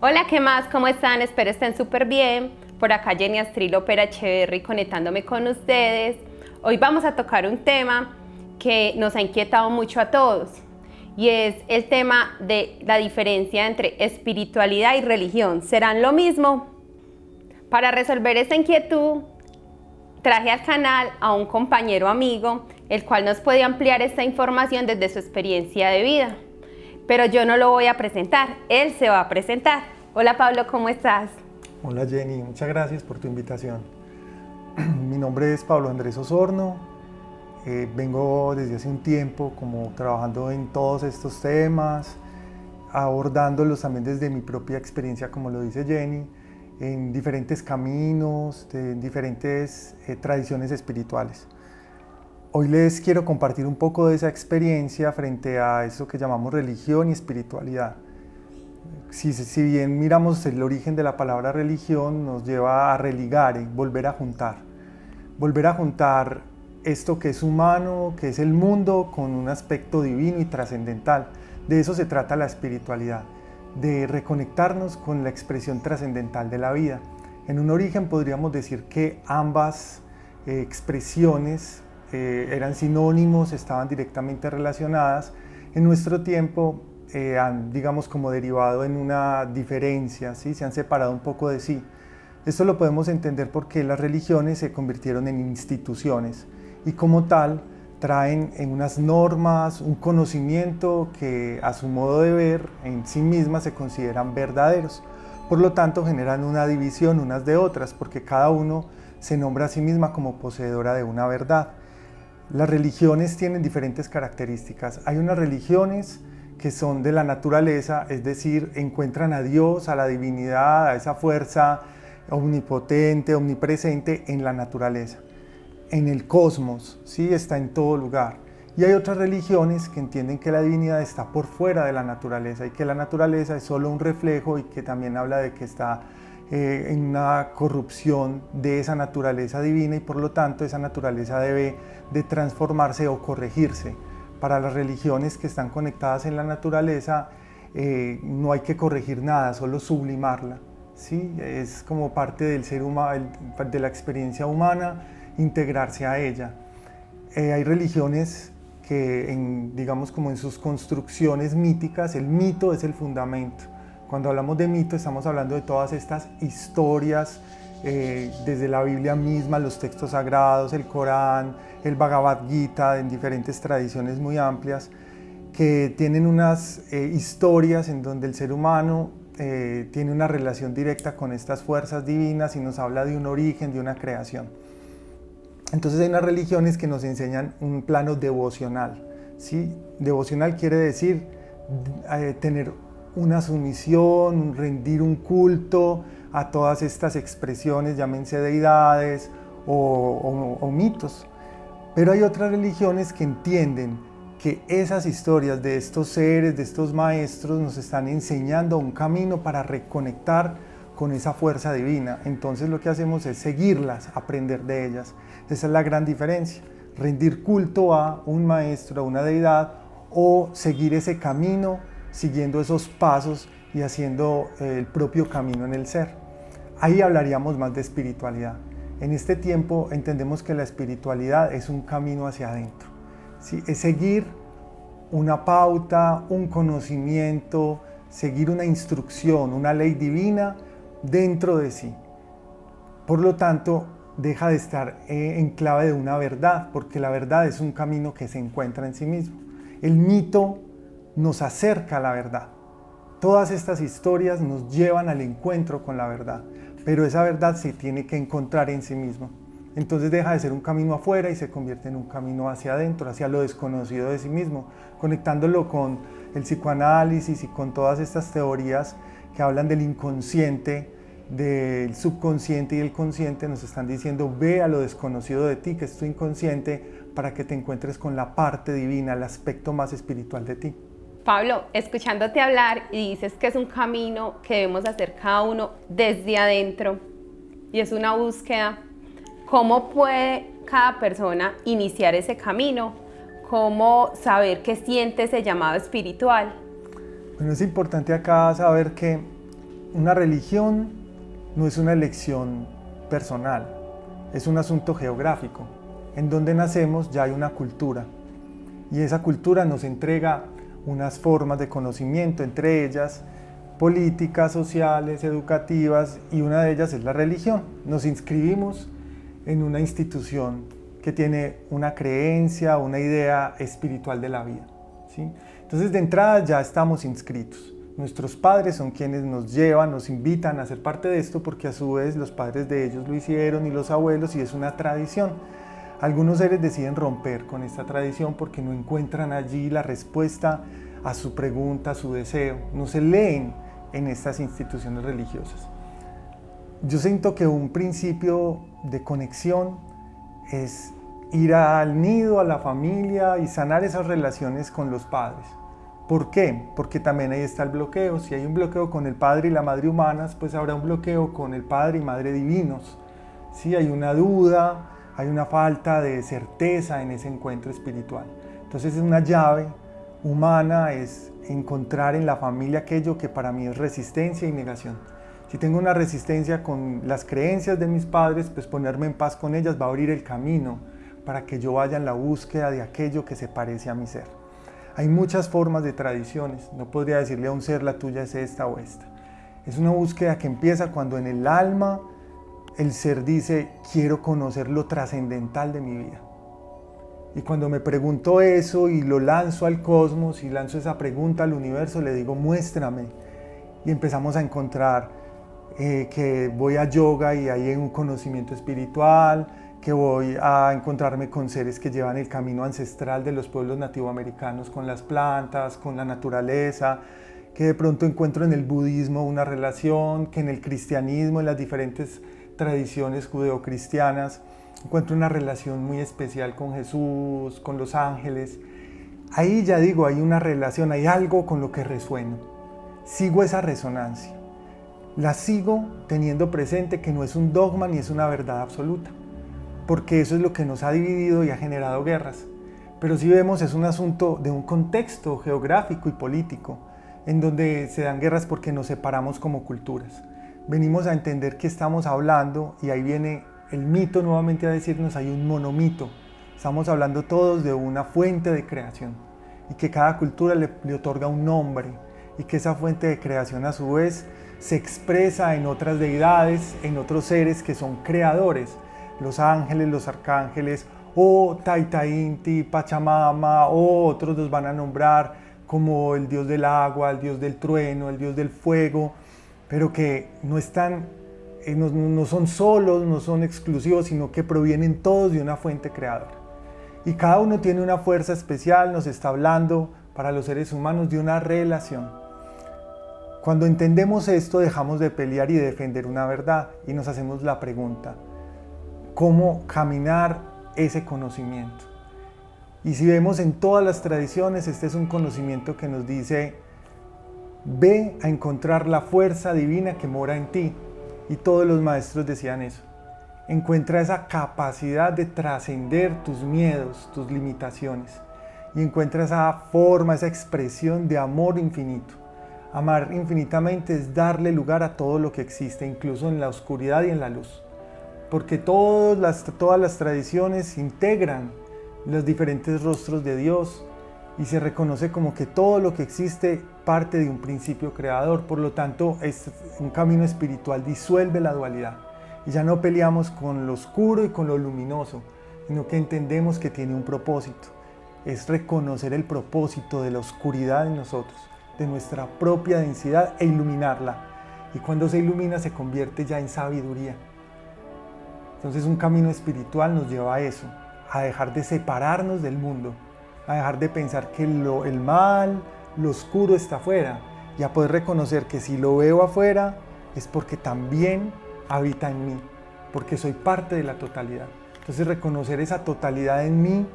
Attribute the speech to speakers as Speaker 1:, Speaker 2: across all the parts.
Speaker 1: Hola, ¿qué más? ¿Cómo están? Espero estén súper bien. Por acá Jenny Astril Opera Echeverry conectándome con ustedes. Hoy vamos a tocar un tema que nos ha inquietado mucho a todos y es el tema de la diferencia entre espiritualidad y religión. ¿Serán lo mismo? Para resolver esta inquietud, traje al canal a un compañero amigo, el cual nos puede ampliar esta información desde su experiencia de vida. Pero yo no lo voy a presentar, él se va a presentar. Hola Pablo, ¿cómo estás?
Speaker 2: Hola Jenny, muchas gracias por tu invitación. Mi nombre es Pablo Andrés Osorno, vengo desde hace un tiempo como trabajando en todos estos temas, abordándolos también desde mi propia experiencia, como lo dice Jenny, en diferentes caminos, en diferentes tradiciones espirituales. Hoy les quiero compartir un poco de esa experiencia frente a eso que llamamos religión y espiritualidad. Si bien miramos el origen de la palabra religión, nos lleva a religar, volver a juntar esto que es humano, que es el mundo, con un aspecto divino y trascendental. De eso se trata la espiritualidad, de reconectarnos con la expresión trascendental de la vida. En un origen podríamos decir que ambas expresiones eran sinónimos, estaban directamente relacionadas. En nuestro tiempo han, digamos, como derivado en una diferencia, ¿sí? Se han separado un poco de sí. Esto lo podemos entender porque las religiones se convirtieron en instituciones y como tal traen en unas normas, un conocimiento que a su modo de ver en sí mismas se consideran verdaderos. Por lo tanto generan una división unas de otras porque cada uno se nombra a sí misma como poseedora de una verdad. Las religiones tienen diferentes características. Hay unas religiones que son de la naturaleza, es decir, encuentran a Dios, a la divinidad, a esa fuerza omnipotente, omnipresente en la naturaleza, en el cosmos, ¿sí? Está en todo lugar. Y hay otras religiones que entienden que la divinidad está por fuera de la naturaleza y que la naturaleza es solo un reflejo y que también habla de que está en una corrupción de esa naturaleza divina y por lo tanto esa naturaleza debe de transformarse o corregirse. Para las religiones que están conectadas en la naturaleza no hay que corregir nada, solo sublimarla, ¿sí? Es como parte del ser humano, de la experiencia humana, integrarse a ella. Hay religiones que, digamos, como en sus construcciones míticas, el mito es el fundamento. Cuando hablamos de mito estamos hablando de todas estas historias, desde la Biblia misma, los textos sagrados, el Corán, el Bhagavad Gita, en diferentes tradiciones muy amplias, que tienen unas historias en donde el ser humano tiene una relación directa con estas fuerzas divinas y nos habla de un origen, de una creación. Entonces hay unas religiones que nos enseñan un plano devocional, ¿sí? Devocional quiere decir tener una sumisión, rendir un culto a todas estas expresiones, llámense deidades o mitos. Pero hay otras religiones que entienden que esas historias de estos seres, de estos maestros, nos están enseñando un camino para reconectar con esa fuerza divina. Entonces lo que hacemos es seguirlas, aprender de ellas. Esa es la gran diferencia. Rendir culto a un maestro, a una deidad, o seguir ese camino, siguiendo esos pasos y haciendo el propio camino en el ser. Ahí hablaríamos más de espiritualidad. En este tiempo entendemos que la espiritualidad es un camino hacia adentro, ¿sí? Es seguir una pauta, un conocimiento, seguir una instrucción, una ley divina dentro de sí. Por lo tanto, deja de estar en clave de una verdad, porque la verdad es un camino que se encuentra en sí mismo. El mito nos acerca a la verdad. Todas estas historias nos llevan al encuentro con la verdad, pero esa verdad se tiene que encontrar en sí mismo. Entonces deja de ser un camino afuera y se convierte en un camino hacia adentro, hacia lo desconocido de sí mismo, conectándolo con el psicoanálisis y con todas estas teorías que hablan del inconsciente, del subconsciente y el consciente. Nos están diciendo: ve a lo desconocido de ti, que es tu inconsciente, para que te encuentres con la parte divina, el aspecto más espiritual de ti.
Speaker 1: Pablo, escuchándote hablar y dices que es un camino que debemos hacer cada uno desde adentro y es una búsqueda, ¿cómo puede cada persona iniciar ese camino? ¿Cómo saber qué siente ese llamado espiritual?
Speaker 2: Bueno, es importante acá saber que una religión no es una elección personal, es un asunto geográfico. En donde nacemos ya hay una cultura y esa cultura nos entrega unas formas de conocimiento, entre ellas políticas, sociales, educativas, y una de ellas es la religión. Nos inscribimos en una institución que tiene una creencia, una idea espiritual de la vida, ¿sí? Entonces de entrada ya estamos inscritos. Nuestros padres son quienes nos llevan, nos invitan a ser parte de esto, porque a su vez los padres de ellos lo hicieron y los abuelos, y es una tradición. Algunos seres deciden romper con esta tradición porque no encuentran allí la respuesta a su pregunta, a su deseo. No se leen en estas instituciones religiosas. Yo siento que un principio de conexión es ir al nido, a la familia, y sanar esas relaciones con los padres. ¿Por qué? Porque también ahí está el bloqueo. Si hay un bloqueo con el padre y la madre humanas, pues habrá un bloqueo con el padre y madre divinos. Sí, hay una duda, hay una falta de certeza en ese encuentro espiritual. Entonces es una llave humana, es encontrar en la familia aquello que para mí es resistencia y negación. Si tengo una resistencia con las creencias de mis padres, pues ponerme en paz con ellas va a abrir el camino para que yo vaya en la búsqueda de aquello que se parece a mi ser. Hay muchas formas de tradiciones, no podría decirle a un ser la tuya es esta o esta. Es una búsqueda que empieza cuando en el alma el ser dice quiero conocer lo trascendental de mi vida. Y cuando me pregunto eso y lo lanzo al cosmos y lanzo esa pregunta al universo, le digo muéstrame. Y empezamos a encontrar que voy a yoga y ahí hay un conocimiento espiritual, que voy a encontrarme con seres que llevan el camino ancestral de los pueblos nativoamericanos con las plantas, con la naturaleza, que de pronto encuentro en el budismo una relación, que en el cristianismo, en las diferentes tradiciones judeocristianas, encuentro una relación muy especial con Jesús, con los ángeles. Ahí ya digo, hay una relación, hay algo con lo que resueno. Sigo esa resonancia. La sigo teniendo presente que no es un dogma ni es una verdad absoluta, porque eso es lo que nos ha dividido y ha generado guerras. Pero si vemos, es un asunto de un contexto geográfico y político, en donde se dan guerras porque nos separamos como culturas. Venimos a entender que estamos hablando, y ahí viene el mito nuevamente a decirnos, hay un monomito. Estamos hablando todos de una fuente de creación, y que cada cultura le otorga un nombre, y que esa fuente de creación a su vez se expresa en otras deidades, en otros seres que son creadores. Los ángeles, los arcángeles, o Taita Inti, Pachamama, o otros los van a nombrar como el dios del agua, el dios del trueno, el dios del fuego, pero que no están, no son solos, no son exclusivos, sino que provienen todos de una fuente creadora. Y cada uno tiene una fuerza especial, nos está hablando para los seres humanos de una relación. Cuando entendemos esto, dejamos de pelear y de defender una verdad y nos hacemos la pregunta: ¿cómo caminar ese conocimiento? Y si vemos en todas las tradiciones, este es un conocimiento que nos dice: ve a encontrar la fuerza divina que mora en ti. Y todos los maestros decían eso. Encuentra esa capacidad de trascender tus miedos, tus limitaciones. Y encuentra esa forma, esa expresión de amor infinito. Amar infinitamente es darle lugar a todo lo que existe, incluso en la oscuridad y en la luz. Porque todas las tradiciones integran los diferentes rostros de Dios y se reconoce como que todo lo que existe parte de un principio creador. Por lo tanto, un camino espiritual disuelve la dualidad y ya no peleamos con lo oscuro y con lo luminoso, sino que entendemos que tiene un propósito. Es reconocer el propósito de la oscuridad en nosotros, de nuestra propia densidad, e iluminarla. Y cuando se ilumina se convierte ya en sabiduría. Entonces un camino espiritual nos lleva a eso, a dejar de separarnos del mundo, a dejar de pensar que el mal, lo oscuro está afuera, y a poder reconocer que si lo veo afuera es porque también habita en mí, porque soy parte de la totalidad. Entonces reconocer esa totalidad en mí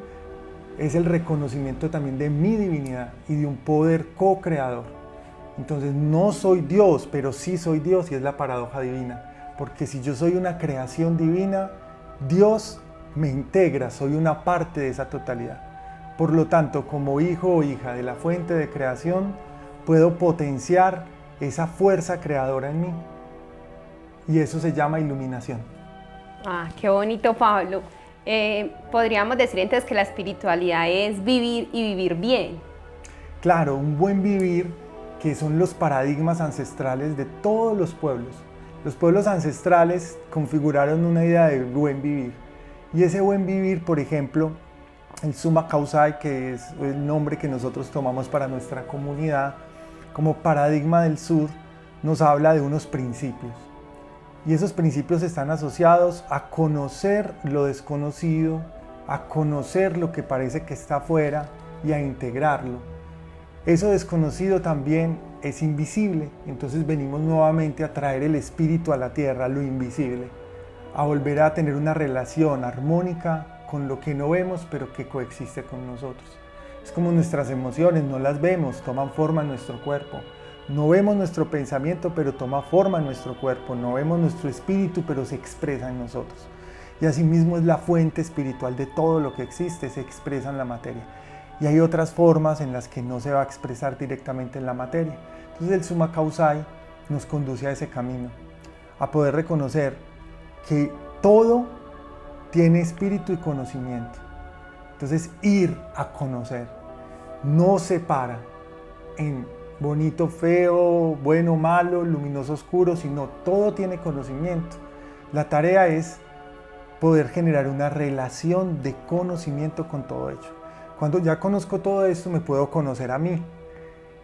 Speaker 2: es el reconocimiento también de mi divinidad y de un poder co-creador. Entonces no soy Dios, pero sí soy Dios, y es la paradoja divina. Porque si yo soy una creación divina, Dios me integra, soy una parte de esa totalidad. Por lo tanto, como hijo o hija de la fuente de creación, puedo potenciar esa fuerza creadora en mí. Y eso se llama iluminación.
Speaker 1: Ah, qué bonito, Pablo. Podríamos decir entonces que la espiritualidad es vivir y vivir bien.
Speaker 2: Claro, un buen vivir, que son los paradigmas ancestrales de todos los pueblos. Los pueblos ancestrales configuraron una idea de buen vivir. Y ese buen vivir, por ejemplo, el Summa Causai, que es el nombre que nosotros tomamos para nuestra comunidad, como paradigma del sur, nos habla de unos principios. Y esos principios están asociados a conocer lo desconocido, a conocer lo que parece que está afuera y a integrarlo. Eso desconocido también es invisible, entonces venimos nuevamente a traer el espíritu a la tierra, lo invisible, a volver a tener una relación armónica con lo que no vemos pero que coexiste con nosotros. Es como nuestras emociones, no las vemos, toman forma en nuestro cuerpo. No vemos nuestro pensamiento, pero toma forma en nuestro cuerpo. No vemos nuestro espíritu, pero se expresa en nosotros. Y asimismo es la fuente espiritual de todo lo que existe, se expresa en la materia. Y hay otras formas en las que no se va a expresar directamente en la materia. Entonces el Summa Causai nos conduce a ese camino, a poder reconocer que todo tiene espíritu y conocimiento. Entonces ir a conocer no separa en bonito, feo, bueno, malo, luminoso, oscuro, sino todo tiene conocimiento. La tarea es poder generar una relación de conocimiento con todo ello. Cuando ya conozco todo esto, me puedo conocer a mí.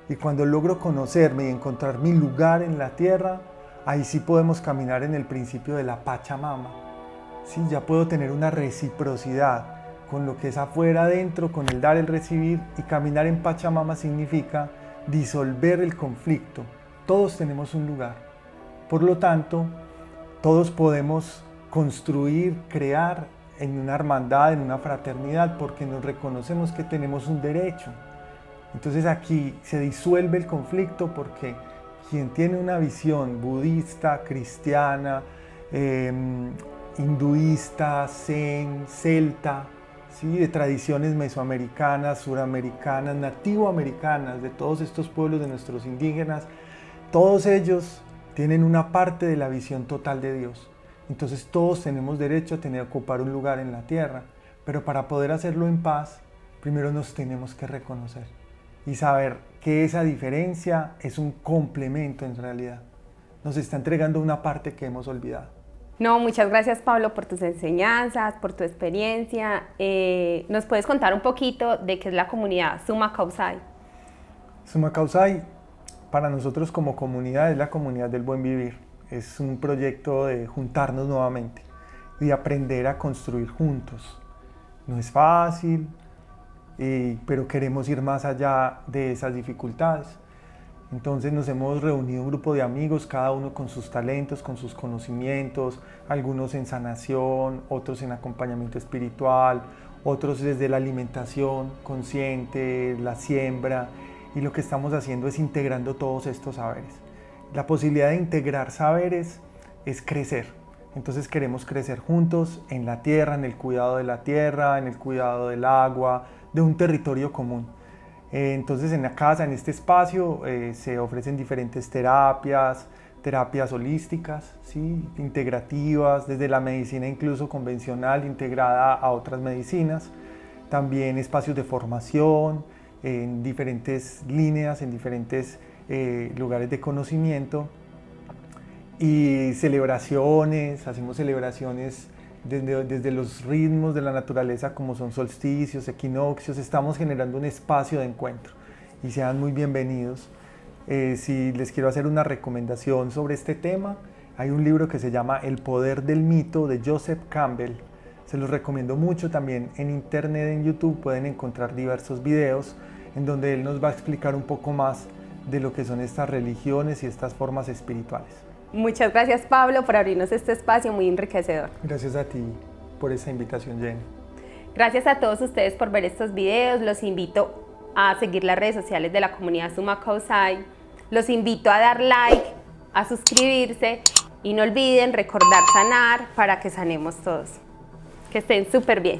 Speaker 2: Y cuando logro conocerme y encontrar mi lugar en la tierra, ahí sí podemos caminar en el principio de la Pachamama. Sí, ya puedo tener una reciprocidad con lo que es afuera, adentro, con el dar, el recibir. Y caminar en Pachamama significa disolver el conflicto. Todos tenemos un lugar. Por lo tanto, todos podemos construir, crear en una hermandad, en una fraternidad, porque nos reconocemos que tenemos un derecho. Entonces aquí se disuelve el conflicto porque quien tiene una visión budista, cristiana, hinduista, zen, celta, ¿sí? De tradiciones mesoamericanas, suramericanas, nativoamericanas, de todos estos pueblos de nuestros indígenas, todos ellos tienen una parte de la visión total de Dios. Entonces todos tenemos derecho a ocupar un lugar en la tierra, pero para poder hacerlo en paz, primero nos tenemos que reconocer y saber que esa diferencia es un complemento en realidad. Nos está entregando una parte que hemos olvidado.
Speaker 1: No, muchas gracias, Pablo, por tus enseñanzas, por tu experiencia. ¿Nos puedes contar un poquito de qué es la comunidad Summa Causai?
Speaker 2: Summa Causai, para nosotros como comunidad, es la comunidad del buen vivir. Es un proyecto de juntarnos nuevamente y aprender a construir juntos. No es fácil, pero queremos ir más allá de esas dificultades. Entonces nos hemos reunido un grupo de amigos, cada uno con sus talentos, con sus conocimientos, algunos en sanación, otros en acompañamiento espiritual, otros desde la alimentación consciente, la siembra, y lo que estamos haciendo es integrando todos estos saberes. La posibilidad de integrar saberes es crecer. Entonces queremos crecer juntos en la tierra, en el cuidado de la tierra, en el cuidado del agua, de un territorio común. Entonces en la casa, en este espacio, se ofrecen diferentes terapias holísticas, ¿sí? Integrativas, desde la medicina incluso convencional integrada a otras medicinas. También espacios de formación en diferentes líneas, en diferentes lugares de conocimiento, y celebraciones, hacemos celebraciones desde los ritmos de la naturaleza como son solsticios, equinoccios. Estamos generando un espacio de encuentro y sean muy bienvenidos. Si les quiero hacer una recomendación sobre este tema, hay un libro que se llama El poder del mito de Joseph Campbell. Se los recomiendo mucho. También en internet, en YouTube, pueden encontrar diversos videos en donde él nos va a explicar un poco más de lo que son estas religiones y estas formas espirituales.
Speaker 1: Muchas gracias, Pablo, por abrirnos este espacio muy enriquecedor.
Speaker 2: Gracias a ti por esa invitación, Jenny.
Speaker 1: Gracias a todos ustedes por ver estos videos. Los invito a seguir las redes sociales de la comunidad Summa Causai. Los invito a dar like, a suscribirse y no olviden recordar sanar para que sanemos todos. Que estén súper bien.